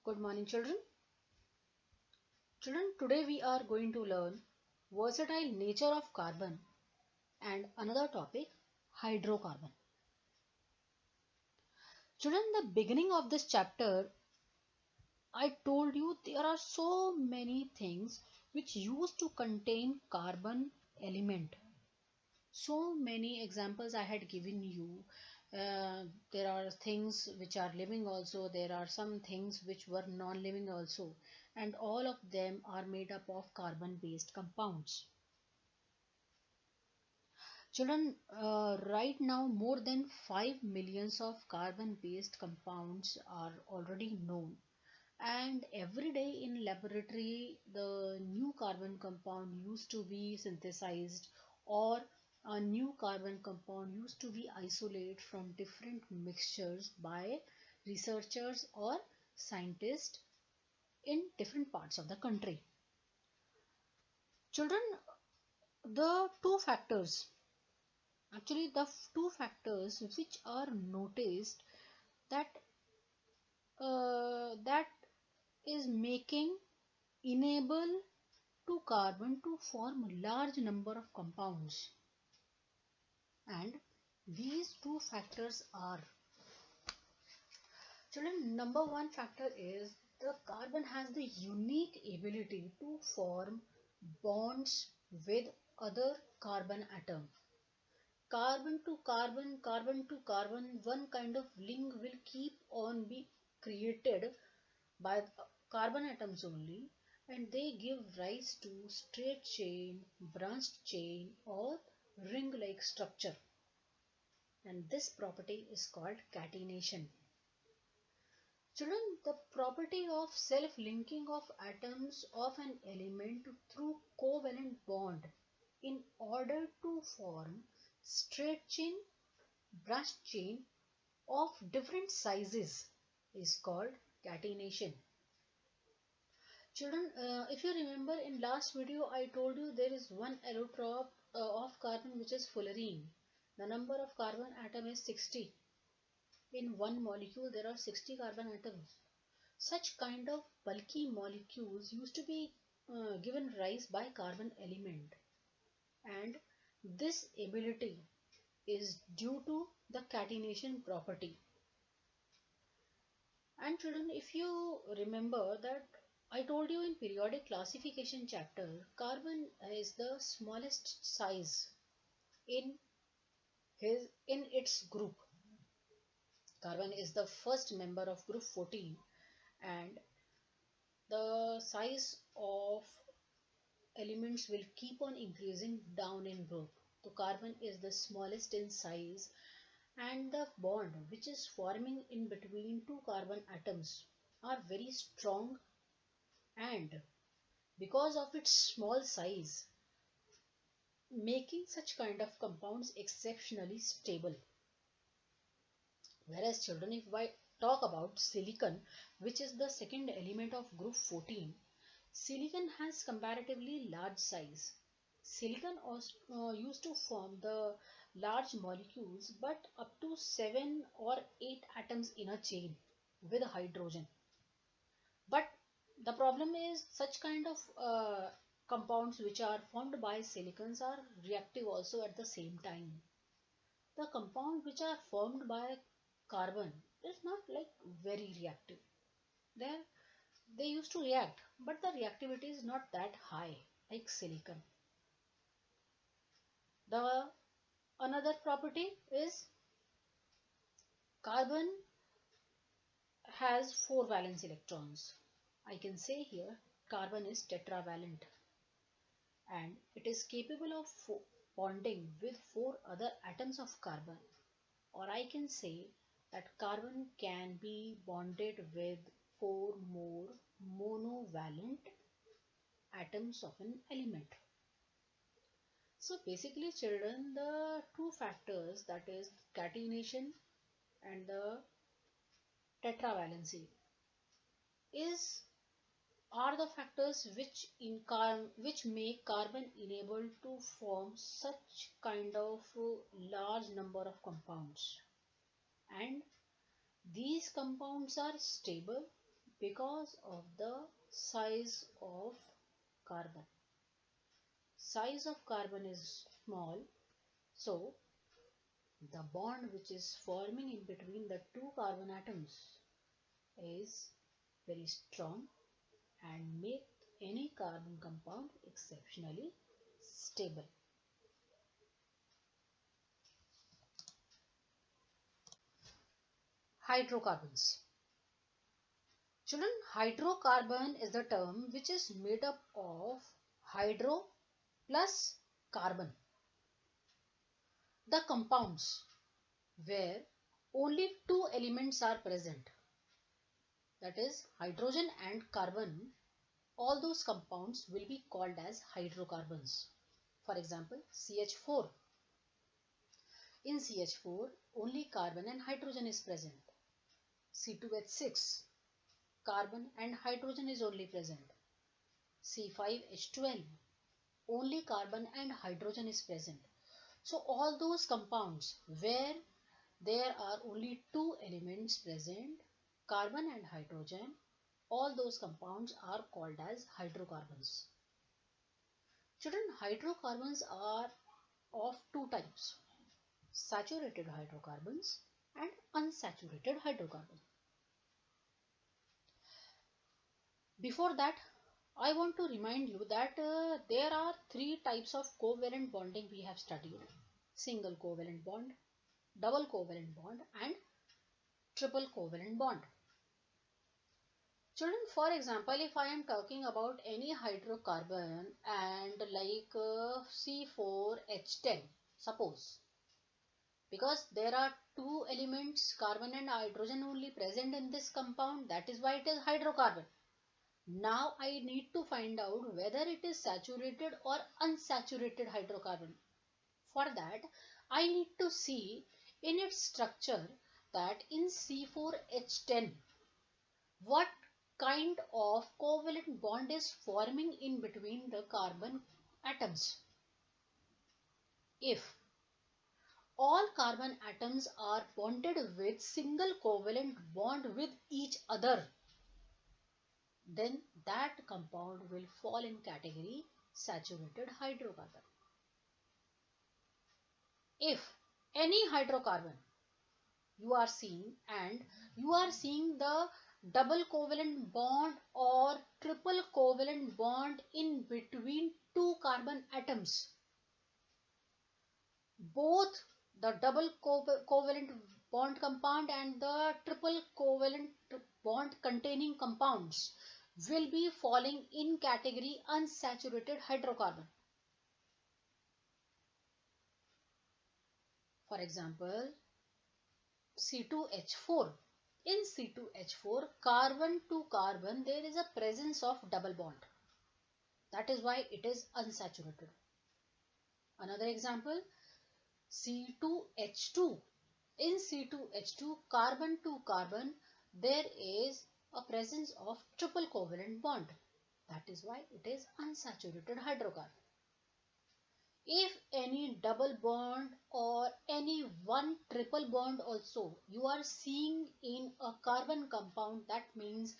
Good morning, children. Children, today we are going to learn versatile nature of carbon and another topic, hydrocarbon. Children, the beginning of this chapter, I told you there are so many things which used to contain carbon element. So many examples I had given you. There are things which are living also, there are some things which were non-living also, and all of them are made up of carbon based compounds. Children, right now more than 5 millions of carbon based compounds are already known, and every day in laboratory the new carbon compound used to be synthesized, or a new carbon compound used to be isolated from different mixtures by researchers or scientists in different parts of the country. Children, the two factors actually the two factors which are noticed that that is making enable to carbon to form a large number of compounds, and these two factors are, children, number one factor is the carbon has the unique ability to form bonds with other carbon atom. Carbon to carbon, carbon to carbon, one kind of link will keep on be created by carbon atoms only, and they give rise to straight chain, branched chain, or ring like structure, and this property is called catenation. Children, the property of self linking of atoms of an element through covalent bond in order to form straight chain, branched chain of different sizes is called catenation. Children, if you remember in last video I told you there is one allotrope of carbon which is fullerene. The number of carbon atom is 60. In one molecule there are 60 carbon atoms. Such kind of bulky molecules used to be given rise by carbon element, and this ability is due to the catenation property. And children, if you remember that I told you in periodic classification chapter, carbon is the smallest size in its group. Carbon is the first member of group 14, and the size of elements will keep on increasing down in group. So carbon is the smallest in size, and the bond which is forming in between two carbon atoms are very strong, and because of its small size, making such kind of compounds exceptionally stable. Whereas children, if I talk about silicon, which is the second element of group 14, silicon has comparatively large size. Silicon also used to form the large molecules, but up to 7 or 8 atoms in a chain with hydrogen. But the problem is such kind of compounds which are formed by silicons are reactive also at the same time. The compounds which are formed by carbon is not like very reactive. They they used to react, but the reactivity is not that high like silicon. The another property is carbon has 4 valence electrons. I can say here carbon is tetravalent, and it is capable of bonding with 4 other atoms of carbon, or I can say that carbon can be bonded with 4 more monovalent atoms of an element. So basically children, the two factors, that is catenation and the tetravalency, is are the factors which which make carbon enable to form such kind of large number of compounds, and these compounds are stable because of the size of carbon. Size of carbon is small, so the bond which is forming in between the two carbon atoms is very strong and make any carbon compound exceptionally stable. Hydrocarbons. Children, hydrocarbon is the term which is made up of hydro plus carbon. The compounds where only two elements are present, that is hydrogen and carbon, all those compounds will be called as hydrocarbons. For example, CH4. In CH4, only carbon and hydrogen is present. C2H6, carbon and hydrogen is only present. C5H12, only carbon and hydrogen is present. So all those compounds where there are only two elements present, carbon and hydrogen, all those compounds are called as hydrocarbons. Children, hydrocarbons are of two types: saturated hydrocarbons and unsaturated hydrocarbons. Before that, I want to remind you that there are three types of covalent bonding we have studied: single covalent bond, double covalent bond and triple covalent bond. Children, for example, if I am talking about any hydrocarbon and like C4H10, suppose, because there are two elements, carbon and hydrogen only present in this compound, that is why it is hydrocarbon. Now I need to find out whether it is saturated or unsaturated hydrocarbon. For that, I need to see in its structure that in C4H10, what kind of covalent bond is forming in between the carbon atoms. If all carbon atoms are bonded with single covalent bond with each other, then that compound will fall in category saturated hydrocarbon. If any hydrocarbon you are seeing and you are seeing the double covalent bond or triple covalent bond in between two carbon atoms, both the double covalent bond compound and the triple covalent bond containing compounds will be falling in category unsaturated hydrocarbon. For example, C2H4. In C2H4, carbon to carbon, there is a presence of double bond. That is why it is unsaturated. Another example, C2H2. In C2H2, carbon to carbon, there is a presence of triple covalent bond. That is why it is unsaturated hydrocarbon. If any double bond or any one triple bond also you are seeing in a carbon compound, that means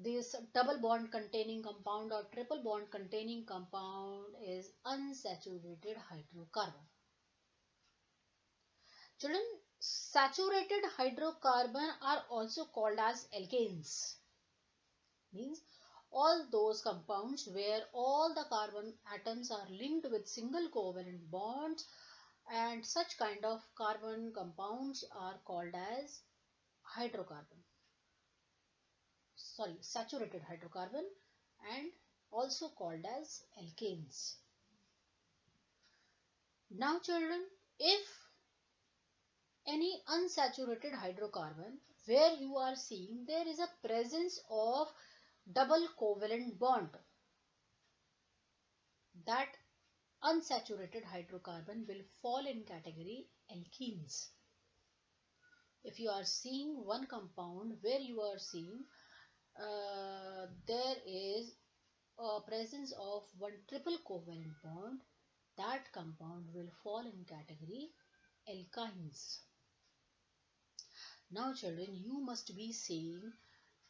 this double bond containing compound or triple bond containing compound is unsaturated hydrocarbon. Children, saturated hydrocarbon are also called as alkanes. Means all those compounds where all the carbon atoms are linked with single covalent bonds, and such kind of carbon compounds are called as hydrocarbon. Sorry, saturated hydrocarbon and also called as alkanes. Now children, if any unsaturated hydrocarbon where you are seeing there is a presence of double covalent bond, that unsaturated hydrocarbon will fall in category alkenes. If you are seeing one compound where you are seeing there is a presence of one triple covalent bond, that compound will fall in category alkynes. Now children, you must be seeing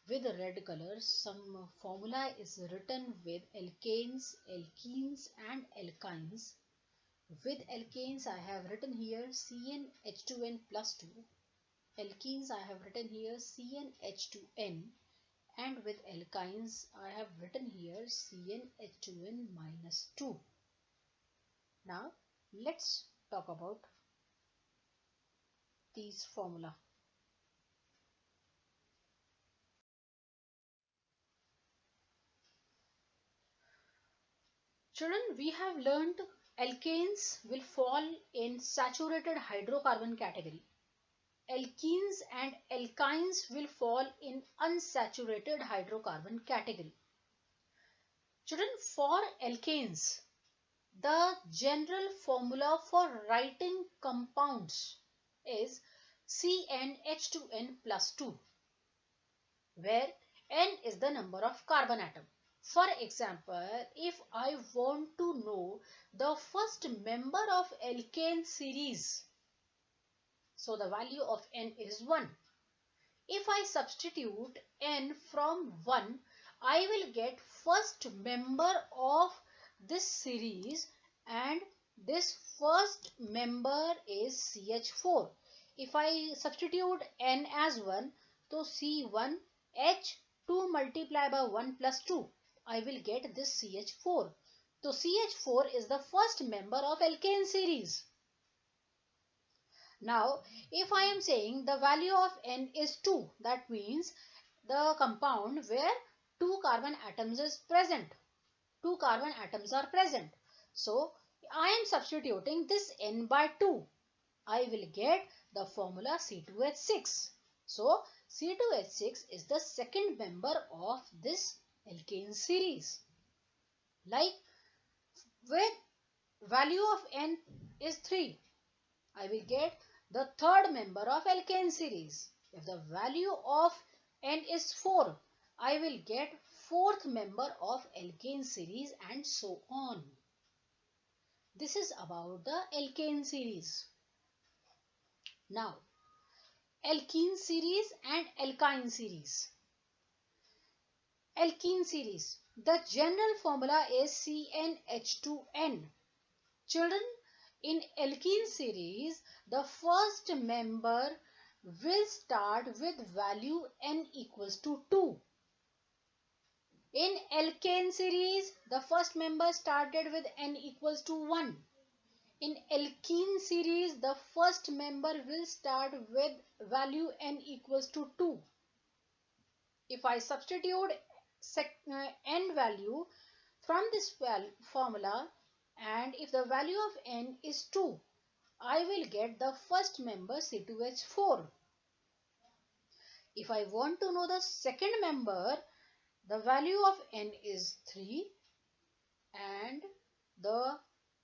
with red color, some formula is written with alkanes, alkenes and alkynes. With alkanes I have written here CnH2n plus 2. Alkenes I have written here CnH2n, and with alkynes I have written here CnH2n minus 2. Now let's talk about these formula. Children, we have learned alkanes will fall in saturated hydrocarbon category. Alkenes and alkynes will fall in unsaturated hydrocarbon category. Children, for alkanes, the general formula for writing compounds is CnH2n plus 2, where N is the number of carbon atom. For example, if I want to know the first member of alkane series, so the value of N is 1. If I substitute N from 1, I will get first member of this series, and this first member is CH4. If I substitute N as 1, so C1H2 multiplied by 1 plus 2, I will get this CH4. So CH4 is the first member of alkane series. Now, if I am saying the value of N is 2, that means the compound where 2 carbon atoms is present. 2 carbon atoms are present. So, I am substituting this N by 2. I will get the formula C2H6. So, C2H6 is the second member of this alkane series. Like with value of N is 3, I will get the third member of alkane series. If the value of N is 4, I will get fourth member of alkane series, and so on. This is about the alkane series. Now, alkene series and alkyne series. Alkene series. The general formula is CnH2n. Children, in alkene series, the first member will start with value N equals to 2. In alkane series, the first member started with N equals to 1. In alkene series, the first member will start with value N equals to 2. If I substitute N value from this formula, and if the value of N is 2, I will get the first member C2H4. If I want to know the second member, the value of N is 3, and the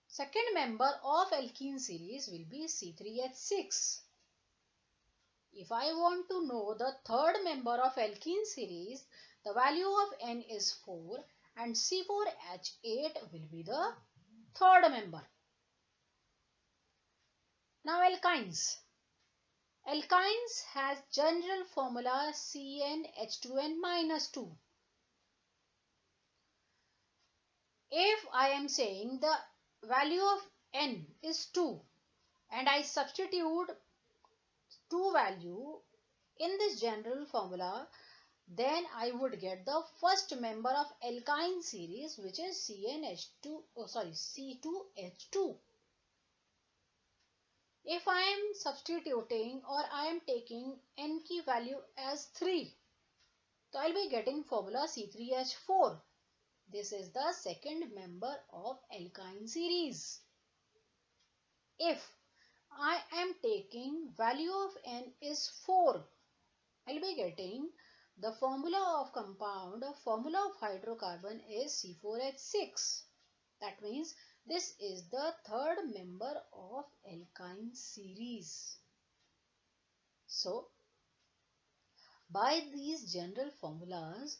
second member of alkene series will be C3H6. If I want to know the third member of alkene series, the value of N is 4, and C4H8 will be the third member. Now alkynes. Alkynes has general formula CnH2n minus 2. If I am saying the value of N is 2 and I substitute 2 value in this general formula, then I would get the first member of alkyne series, which is C2H2. If I am substituting or I am taking N key value as 3, so I will be getting formula C3H4. This is the second member of alkyne series. If I am taking value of N is 4, I will be getting the formula of compound, formula of hydrocarbon is C4H6. That means this is the third member of alkyne series. So, by these general formulas,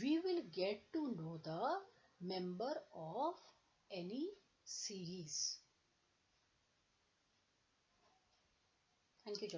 we will get to know the member of any series. Thank you, children.